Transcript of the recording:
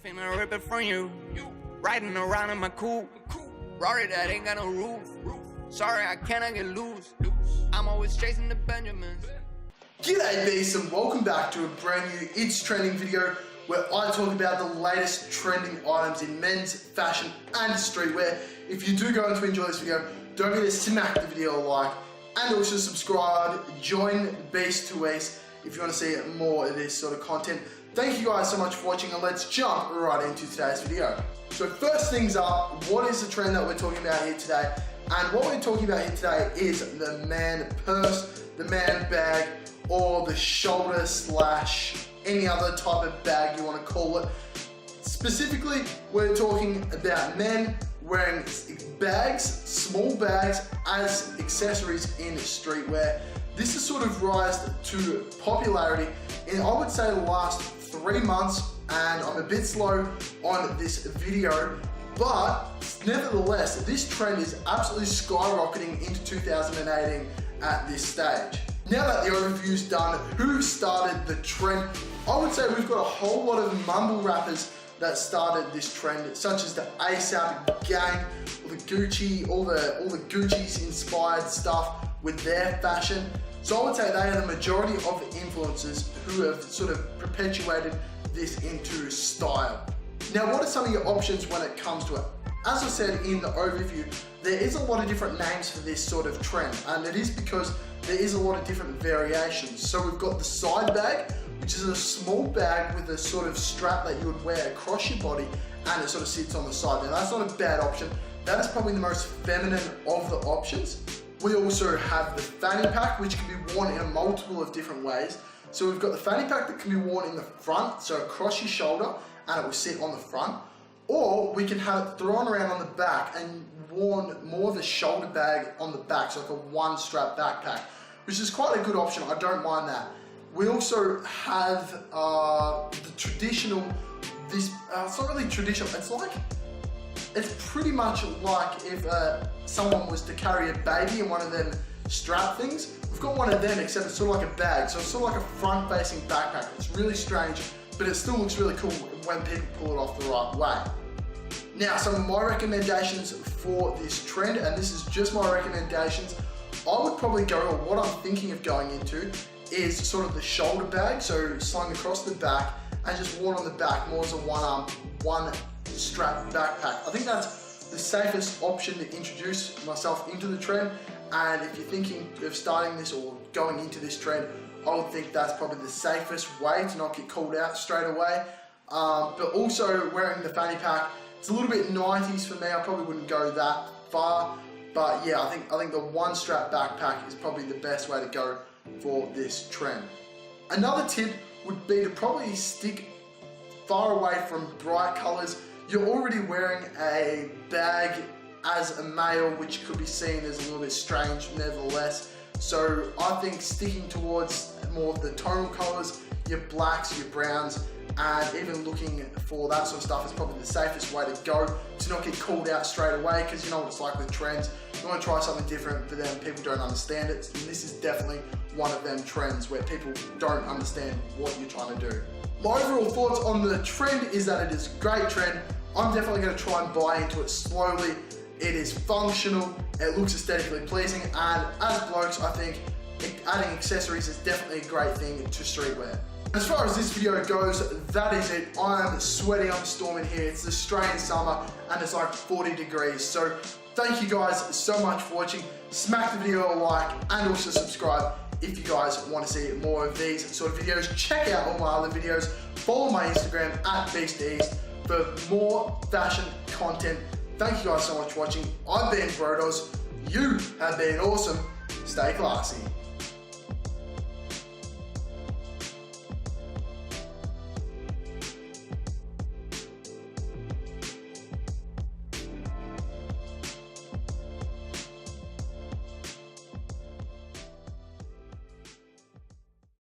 finna rip it from you. Riding around in my coupe. Rory that ain't got no roof. Sorry, I cannot get loose. I'm always chasing the Benjamins. G'day beasts and welcome back to a brand new It's Trending video where I talk about the latest trending items in men's fashion and streetwear. If you do go on to enjoy this video, don't forget to smack the video a like and also subscribe. Join Beast to Ace if you want to see more of this sort of content. Thank you guys so much for watching and let's jump right into today's video. So first things up, what is the trend that we're talking about here today? And what we're talking about here today is the man purse, the man bag, or the shoulder slash any other type of bag you want to call it. Specifically, we're talking about men wearing bags, small bags as accessories in streetwear. This has sort of risen to popularity in, I would say, the last 3 months, and I'm a bit slow on this video, but nevertheless, this trend is absolutely skyrocketing into 2018 at this stage. Now that the overview's done, who started the trend? I would say we've got a whole lot of mumble rappers that started this trend, such as the ASAP gang, or the Gucci, all the Gucci's inspired stuff with their fashion. So I would say they are the majority of influencers who have sort of perpetuated this into style. Now, what are some of your options when it comes to it? As I said in the overview, there is a lot of different names for this sort of trend, and it is because there is a lot of different variations. So we've got the side bag, which is a small bag with a sort of strap that you would wear across your body, and it sort of sits on the side. Now that's not a bad option. That is probably the most feminine of the options. We also have the fanny pack, which can be worn in a multiple of different ways. So we've got the fanny pack that can be worn in the front, so across your shoulder, and it will sit on the front. Or we can have it thrown around on the back and worn more of a shoulder bag on the back, so like a one-strap backpack, which is quite a good option. I don't mind that. We also have the traditional, it's not really traditional, it's pretty much like if someone was to carry a baby in one of them strap things. We've got one of them, except it's sort of like a bag, so it's sort of like a front-facing backpack. It's really strange, but it still looks really cool when people pull it off the right way. Now, some of my recommendations for this trend, and this is just my recommendations, I would probably go, or what I'm thinking of going into, is sort of the shoulder bag, so slung across the back and just worn on the back, more as a one strap backpack. I think that's the safest option to introduce myself into the trend, and if you're thinking of starting this or going into this trend, I would think that's probably the safest way to not get called out straight away. But also wearing the fanny pack, it's a little bit 90s for me. I probably wouldn't go that far, but yeah, I think the one strap backpack is probably the best way to go for this trend. Another tip would be to probably stick far away from bright colors. You're already wearing a bag as a male, which could be seen as a little bit strange nevertheless. So I think sticking towards more of the tonal colors, your blacks, your browns, and even looking for that sort of stuff is probably the safest way to go to not get called out straight away, because you know what it's like with trends. You want to try something different, but then people don't understand it. And this is definitely one of them trends where people don't understand what you're trying to do. My overall thoughts on the trend is that it is a great trend. I'm definitely going to try and buy into it slowly. It is functional, it looks aesthetically pleasing, and as blokes, I think adding accessories is definitely a great thing to streetwear. As far as this video goes, that is it. I'm sweating, I'm storming here. It's Australian summer and it's like 40 degrees. So thank you guys so much for watching. Smack the video a like and also subscribe if you guys want to see more of these sort of videos. Check out all my other videos. Follow my Instagram at BeastEast for more fashion content. Thank you guys so much for watching. I've been Brodos. You have been awesome. Stay classy.